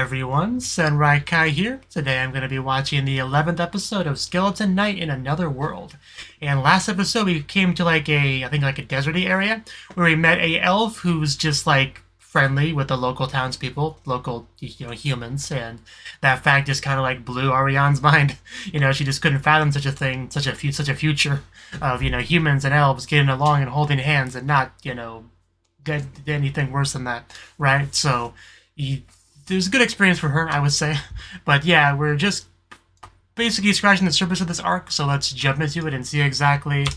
everyone, Samurai Kai here. Today I'm going to be watching the 11th episode of Skeleton Night in Another World. And last episode we came to I think a deserty area, where we met a elf who's just friendly with the local townspeople, local, humans, and that fact just kind of blew Ariane's mind. She just couldn't fathom such a thing, such a future of, humans and elves getting along and holding hands and not, did anything worse than that, right? So, it was a good experience for her, I would say. But yeah, we're just basically scratching the surface of this arc, so let's jump into it and see exactly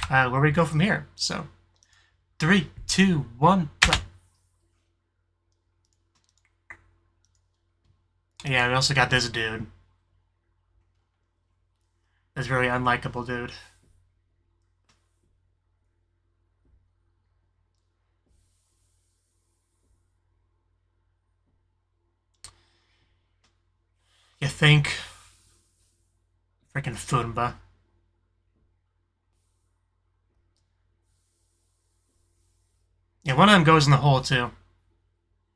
where we go from here. So, 3, 2, 1, play. Yeah, we also got this dude. This very unlikable dude. You think? Freaking Funba. Yeah, one of them goes in the hole too.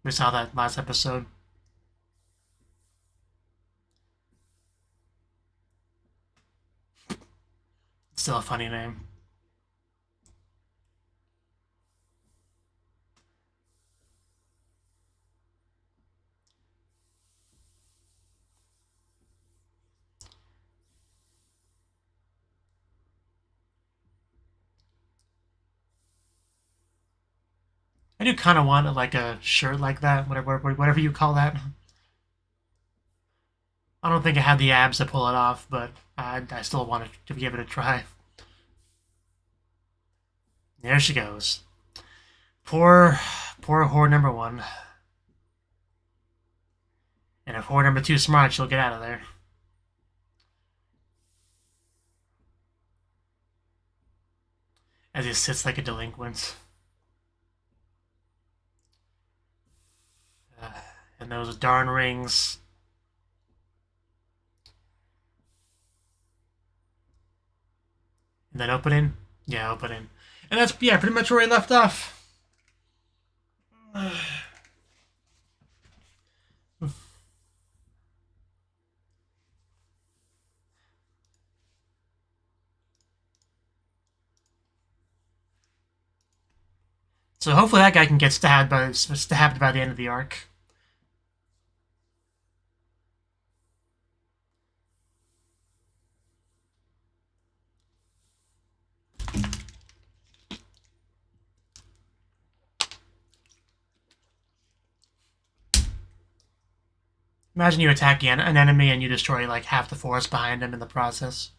We saw that last episode. Still a funny name. I do kind of want a shirt like that, whatever you call that. I don't think I had the abs to pull it off, but I still wanted to give it a try. There she goes. Poor whore number 1. And if whore number 2's smart, she'll get out of there. As he sits like a delinquent. And those darn rings. And then opening? Yeah, opening. And that's, yeah, pretty much where we left off. So hopefully that guy can get stabbed by the end of the arc. Imagine you attack an enemy and you destroy half the forest behind him in the process.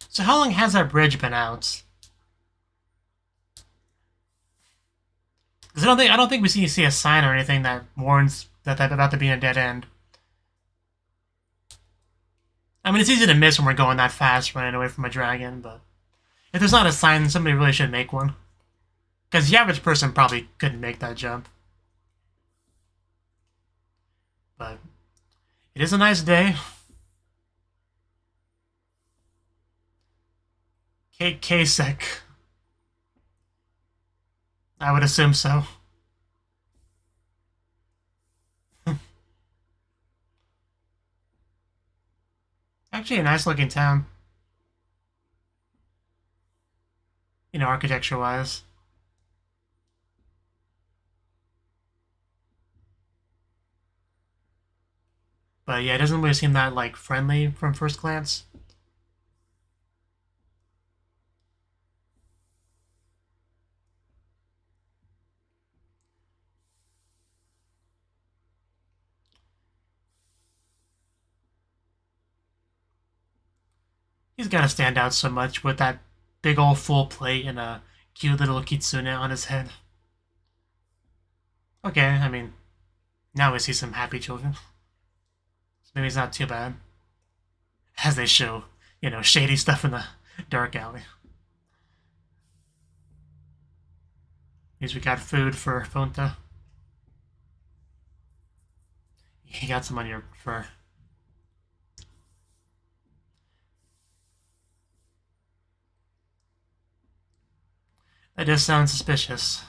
So how long has that bridge been out? Because I don't think we see a sign or anything that warns that that's about to be a dead end. I mean, it's easy to miss when we're going that fast running away from a dragon, but if there's not a sign, somebody really should make one. Because the average person probably couldn't make that jump. But it is a nice day. Kasek. I would assume so. Actually, a nice looking town. Architecture-wise. But yeah, it doesn't really seem that, friendly from first glance. He's gotta stand out so much with that big old full plate and a cute little kitsune on his head. Okay, I mean, now we see some happy children. So maybe it's not too bad. As they show, shady stuff in Dark alley. Means we got food for Fonta. You got some on your fur. That does sound suspicious.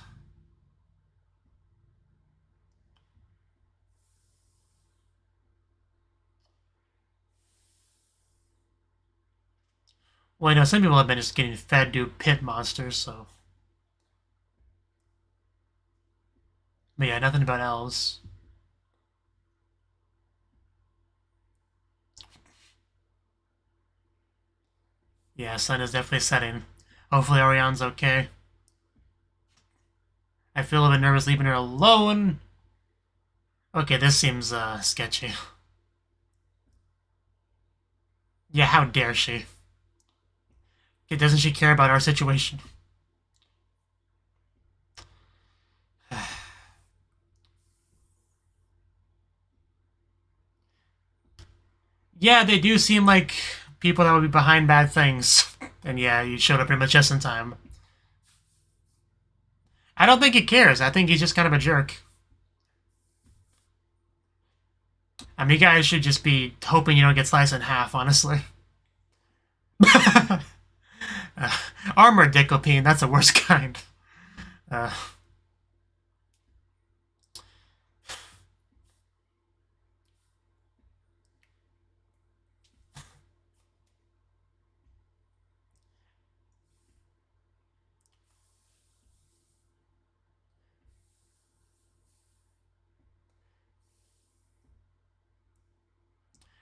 Well, you know, some people have been just getting fed to pit monsters, so. But yeah, nothing about elves. Yeah, sun is definitely setting. Hopefully Orion's okay. I feel a bit nervous leaving her alone. Okay, this seems sketchy. Yeah, how dare she? Doesn't she care about our situation? Yeah, they do seem like people that would be behind bad things. And yeah, you showed up pretty much just in time. I don't think he cares. I think he's just kind of a jerk. I mean, you guys should just be hoping you don't get sliced in half, honestly. Armored Dicklepine, that's the worst kind.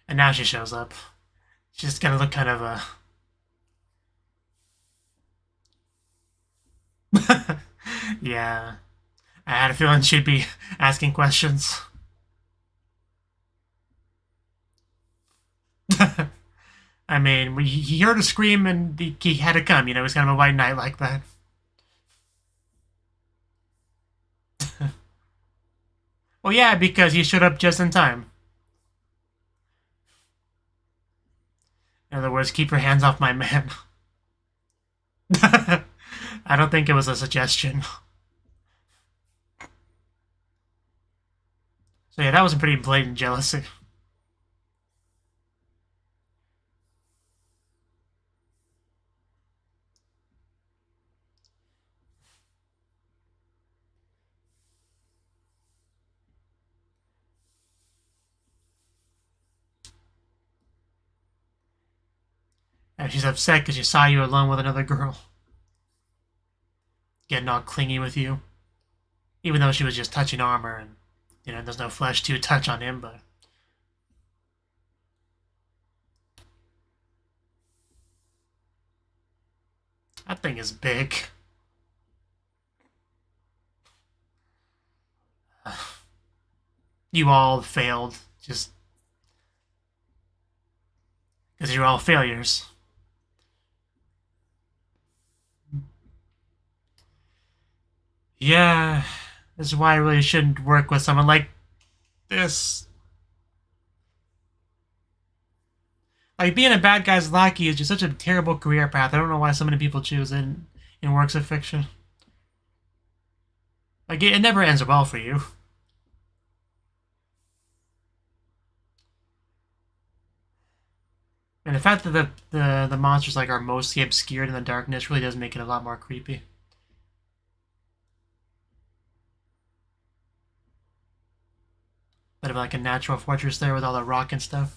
And now she shows up. She's just gonna look kind of yeah. I had a feeling she'd be asking questions. I mean, he heard her scream and he had to come. You know, it was kind of a white knight like that. Well, yeah, because he showed up just in time. In other words, keep your hands off my man. I don't think it was a suggestion. So yeah, that was a pretty blatant jealousy. And she's upset because she saw you alone with another girl. Getting all clingy with you. Even though she was just touching armor and, you know, there's no flesh to touch on him, but... That thing is big. You all failed. Just... because you're all failures. Yeah, this is why I really shouldn't work with someone like this. Like, being a bad guy's lackey is just such a terrible career path. I don't know why so many people choose it in works of fiction. Like, it never ends well for you. And the fact that the monsters like are mostly obscured in the darkness really does make it a lot more creepy. Bit of like a natural fortress there with all the rock and stuff.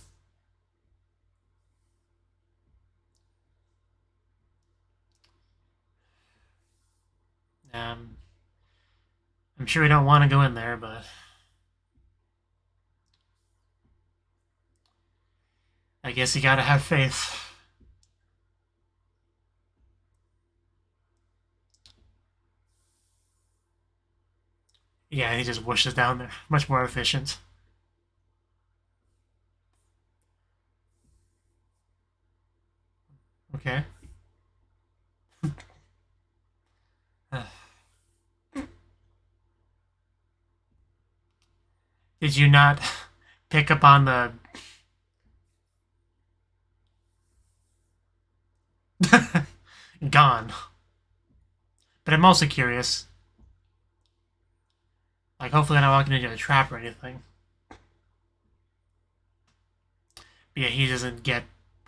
Um, I'm sure we don't want to go in there, but I guess you gotta have faith. Yeah, he just whooshes down there. Much more efficient. Okay. Did you not pick up on the... Gone. But I'm also curious. Like, hopefully I'm not walking into a trap or anything. But yeah, he doesn't get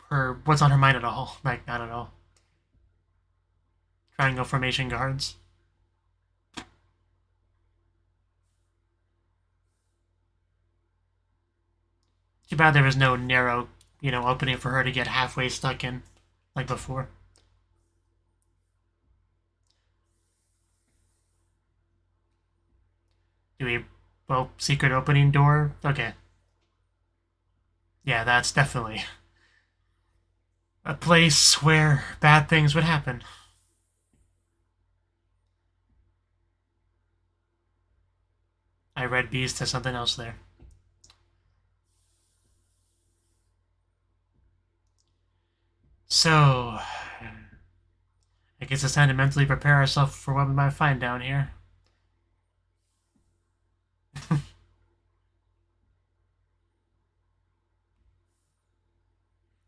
her what's on her mind at all. Like, I don't know. Triangle formation guards. Too bad there was no narrow, opening for her to get halfway stuck in, like before. Do we... Well, secret opening door? Okay. Yeah, that's definitely a place where bad things would happen. I read Beast has something else there. So, I guess it's time to mentally prepare ourselves for what we might find down here.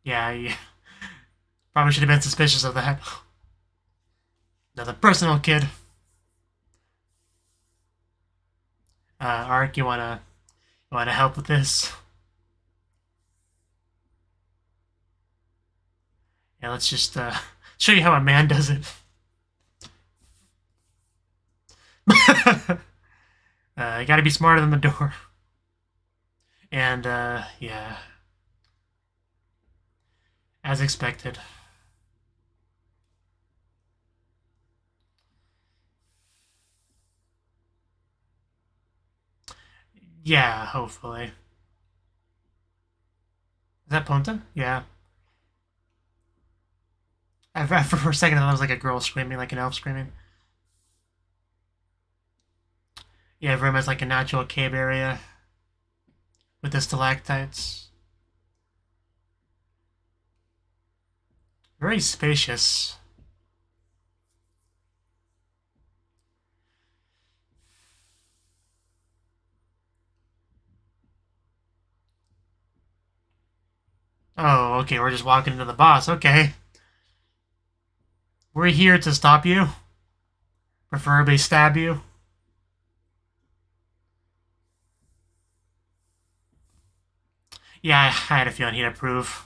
Yeah, I probably should have been suspicious of that. Another personal kid. Ark, you wanna help with this? Yeah, let's just show you how a man does it. You gotta be smarter than the door. And, yeah. As expected. Yeah, hopefully. Is that Ponta? Yeah. For a second, I thought it was like a girl screaming, like an elf screaming. Yeah, room has like a natural cave area with the stalactites. Very spacious. Oh, okay, we're just walking into the boss. Okay. We're here to stop you. Preferably stab you. Yeah, I had a feeling he'd approve.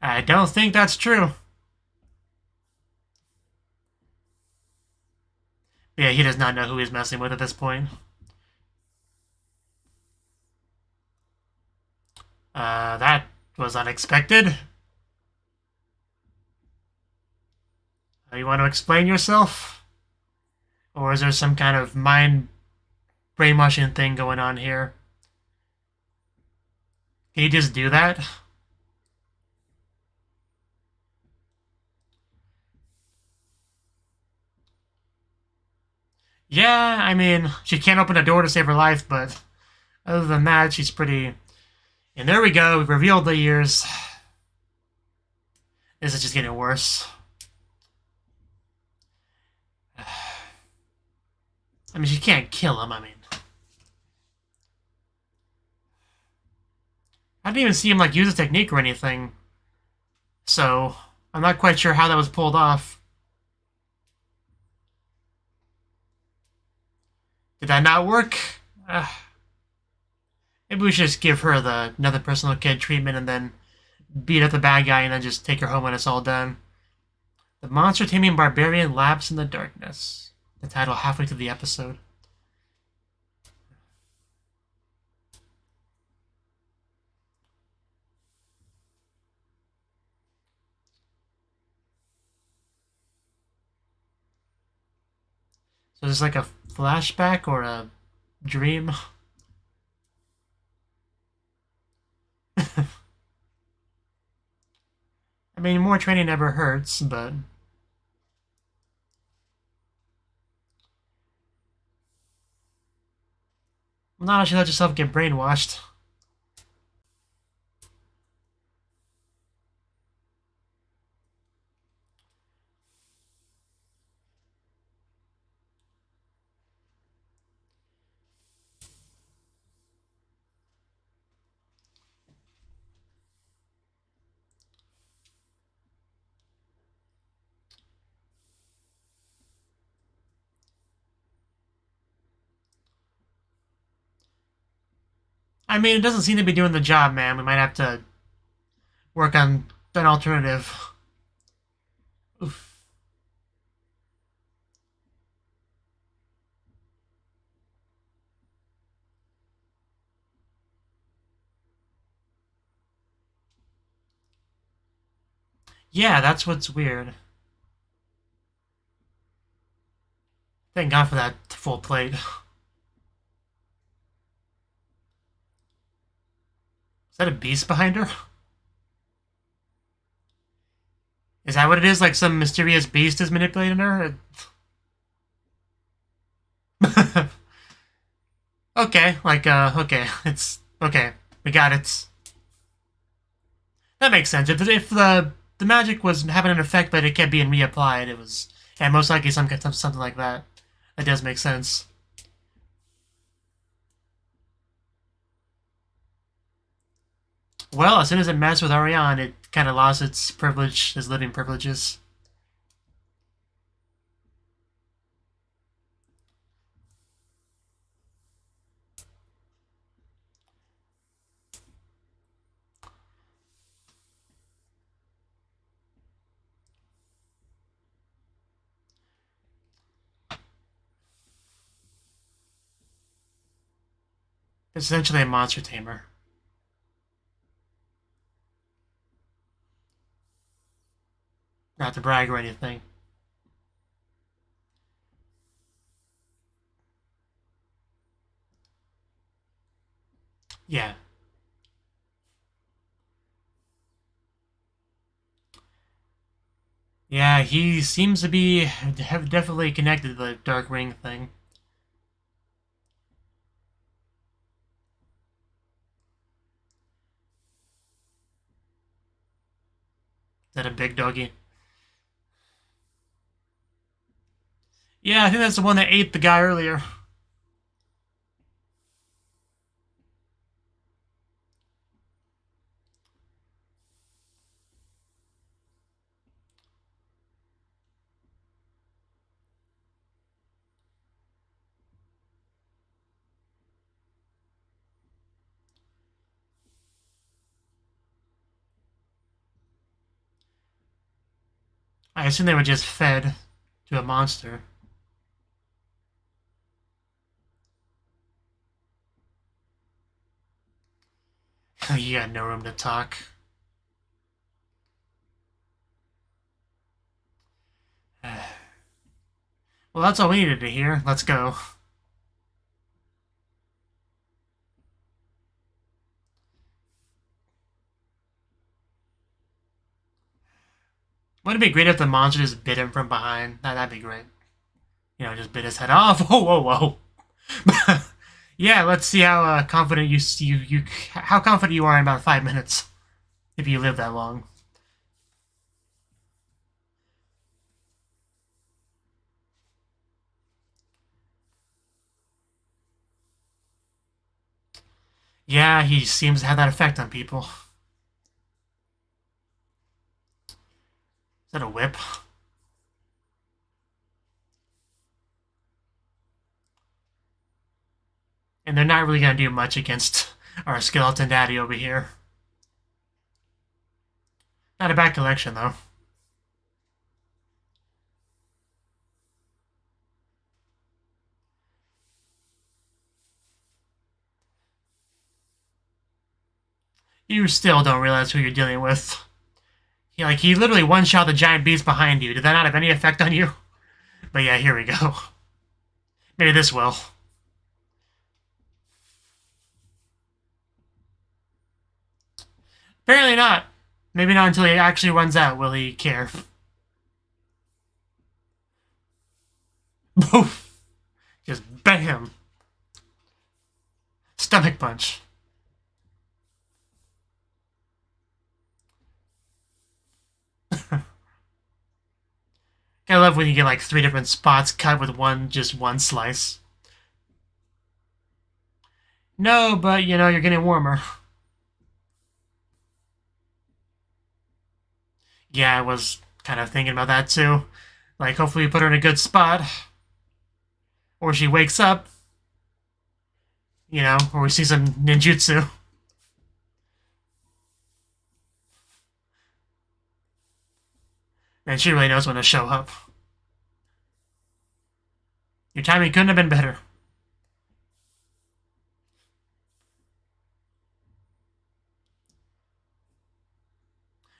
I don't think that's true. Yeah, he does not know who he's messing with at this point. That was unexpected. You want to explain yourself? Or is there some kind of mind brainwashing thing going on here? Can you just do that? Yeah, I mean, she can't open a door to save her life, but other than that, she's pretty... And there we go, we've revealed the ears. This is just getting worse. I mean, she can't kill him, I mean. I didn't even see him, like, use a technique or anything. So, I'm not quite sure how that was pulled off. Did that not work? Maybe we should just give her the another personal kid treatment and then beat up the bad guy and then just take her home when it's all done. The monster taming barbarian lapsed in the darkness. The title halfway through the episode. So is this like a flashback or a dream? I mean, more training never hurts, but... Not actually let yourself get brainwashed. I mean, it doesn't seem to be doing the job, man. We might have to work on an alternative. Oof. Yeah, that's what's weird. Thank God for that full plate. Is that a beast behind her? Is that what it is? Like some mysterious beast is manipulating her? Okay, okay. It's okay. We got it. That makes sense. If the magic was having an effect, but it kept being reapplied, it was, and most likely something like that. That does make sense. Well, as soon as it messed with Ariane, it kind of lost its privilege, its living privileges. It's essentially a monster tamer. Not to brag or anything. Yeah. Yeah, he seems to be definitely connected to the Dark Ring thing. Is that a big doggy? Yeah, I think that's the one that ate the guy earlier. I assume they were just fed to a monster. You got no room to talk. Well, that's all we needed to hear. Let's go. Wouldn't it be great if the monster just bit him from behind? That'd be great. You know, just bit his head off. Whoa, whoa, whoa. Yeah, let's see how confident how confident you are in about 5 minutes if you live that long. Yeah, he seems to have that effect on people. Is that a whip? And they're not really gonna do much against our skeleton daddy over here. Not a bad collection though. You still don't realize who you're dealing with. He literally one-shot the giant beast behind you. Did that not have any effect on you? But yeah, here we go. Maybe this will. Apparently not. Maybe not until he actually runs out will he care. Boof! Just bam! Stomach punch. I love when you get like 3 different spots cut with just one slice. No, but you know, you're getting warmer. Yeah, I was kind of thinking about that too. Like, hopefully we put her in a good spot. Or she wakes up. You know, or we see some ninjutsu. And she really knows when to show up. Your timing couldn't have been better.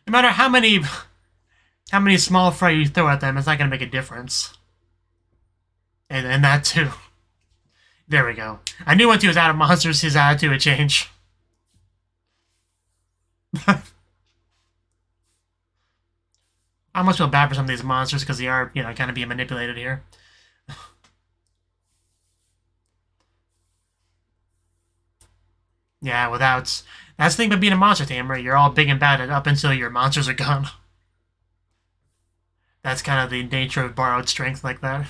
No matter how many small fry you throw at them, it's not gonna make a difference. And that too. There we go. I knew once he was out of monsters, his attitude would change. I almost feel bad for some of these monsters because they are, you know, kind of being manipulated here. Yeah, without... That's the thing about being a monster tamer. You're all big and bad up until your monsters are gone. That's kind of the nature of borrowed strength like that.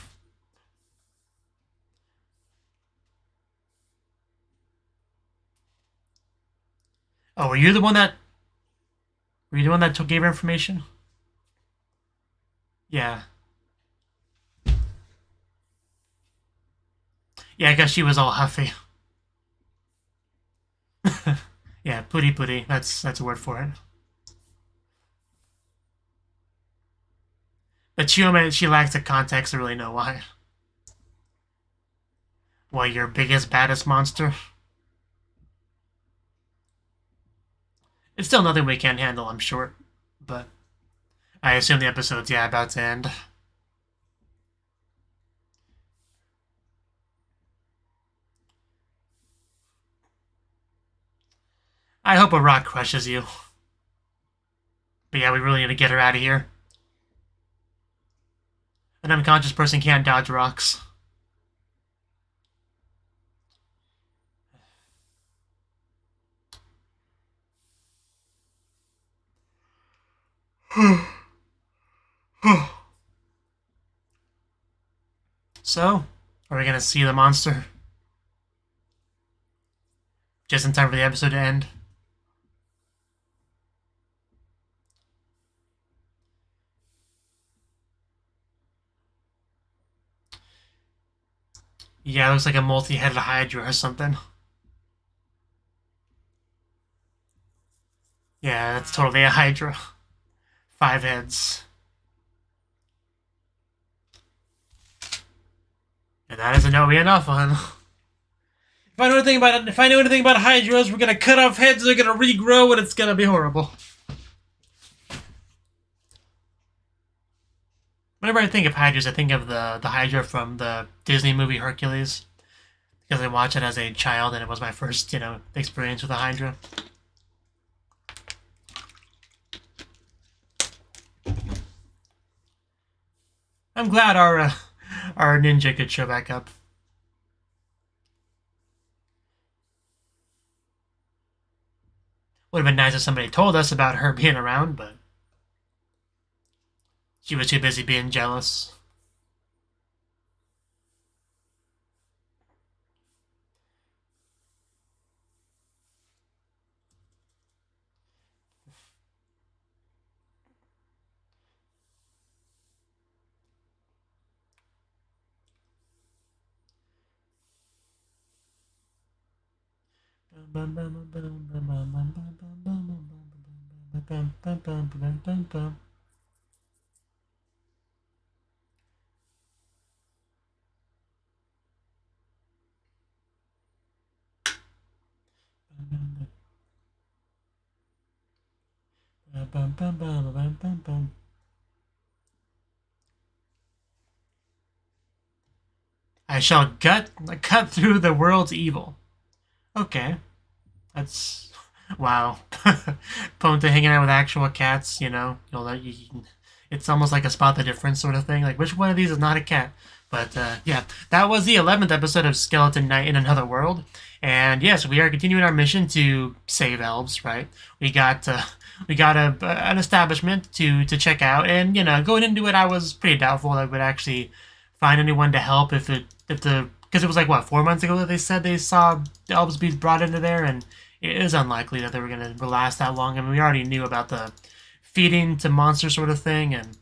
Oh, were you the one that... Were you the one that gave her information? Yeah. Yeah, I guess she was all huffy. Yeah, putty. That's a word for it. But she lacks the context to really know why. Why, your biggest, baddest monster? It's still nothing we can't handle, I'm sure. But I assume the episode's, yeah, about to end. I hope a rock crushes you. But yeah, we really need to get her out of here. An unconscious person can't dodge rocks. So, are we gonna see the monster? Just in time for the episode to end? Yeah, it looks like a multi-headed Hydra or something. Yeah, that's totally a Hydra. 5 heads. And that is a no be enough on. If I know anything about Hydras, we're gonna cut off heads, they're gonna regrow, and it's gonna be horrible. Whenever I think of Hydras, I think of the Hydra from the Disney movie Hercules. Because I watched it as a child, and it was my first, you know, experience with a Hydra. I'm glad our ninja could show back up. Would have been nice if somebody told us about her being around, but she was too busy being jealous. I shall cut through the world's evil. Okay. That's... Wow. Ponta hanging out with actual cats, you know. It's almost like a spot the difference sort of thing. Like, which one of these is not a cat? But, yeah. That was the 11th episode of Skeleton Night in Another World. And, yes, we are continuing our mission to save elves, right? We got an establishment to check out. And, you know, going into it, I was pretty doubtful that I would actually find anyone to help because it was like, what, 4 months ago that they said they saw the elves be brought into there, and it is unlikely that they were going to last that long. I mean, we already knew about the feeding to monster sort of thing, and,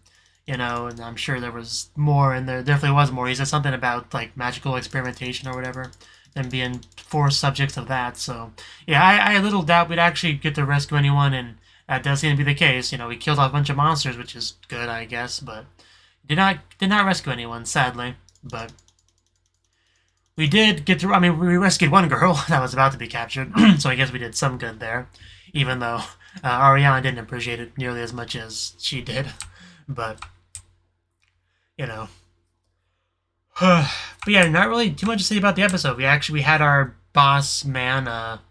you know, and I'm sure there was more, and there definitely was more. He said something about, like, magical experimentation or whatever. than being forced subjects of that. So yeah, I little doubt we'd actually get to rescue anyone, and that does seem to be the case. You know, we killed off a bunch of monsters, which is good, I guess, but did not rescue anyone, sadly. But we did get to. I mean, we rescued one girl that was about to be captured, so I guess we did some good there, even though Ariana didn't appreciate it nearly as much as she did. But you know. But yeah, not really too much to say about the episode. We had our boss man,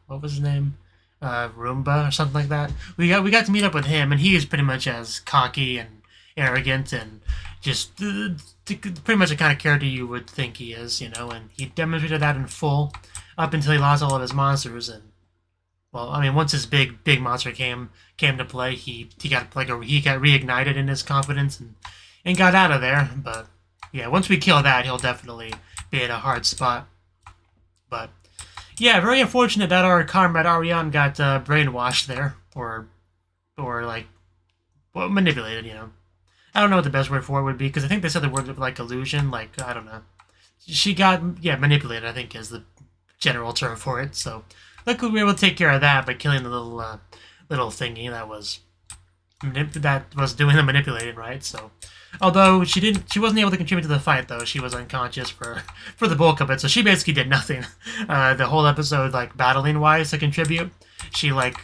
what was his name? Roomba or something like that. We got to meet up with him, and he is pretty much as cocky and arrogant and just pretty much the kind of character you would think he is, you know. And he demonstrated that in full up until he lost all of his monsters. And well, I mean, once his big monster came to play, he got reignited in his confidence and got out of there. But yeah, once we kill that, he'll definitely be in a hard spot. But yeah, very unfortunate that our comrade Ariane got brainwashed there, or like, well, manipulated. You know, I don't know what the best word for it would be, because I think they said the word like illusion. Like, I don't know. She got manipulated, I think, is the general term for it. So luckily we were able to take care of that by killing the little thingy that was doing the manipulating, right? So. Although she wasn't able to contribute to the fight, though. She was unconscious for the bulk of it, so she basically did nothing. The whole episode, like, battling wise to contribute, she got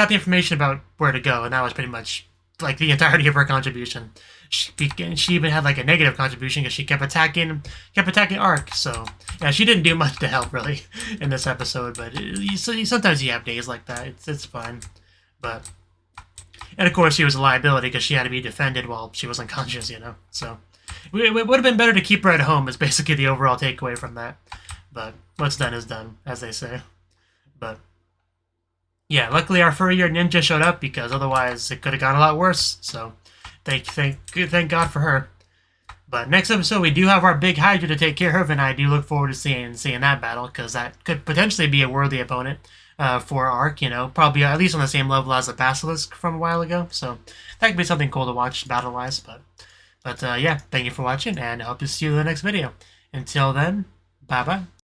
the information about where to go, and that was pretty much like the entirety of her contribution. She even had like a negative contribution because she kept attacking Ark. So yeah, she didn't do much to help really in this episode. But sometimes you have days like that. It's fine, but. And of course, she was a liability because she had to be defended while she was unconscious, you know. So it would have been better to keep her at home is basically the overall takeaway from that. But what's done is done, as they say. But yeah, luckily our furrier ninja showed up because otherwise it could have gone a lot worse. So thank God for her. But next episode, we do have our big Hydra to take care of, and I do look forward to seeing that battle because that could potentially be a worthy opponent. For Ark, you know, probably at least on the same level as the Basilisk from a while ago. So that could be something cool to watch battle-wise. But yeah, thank you for watching, and I hope to see you in the next video. Until then, bye-bye.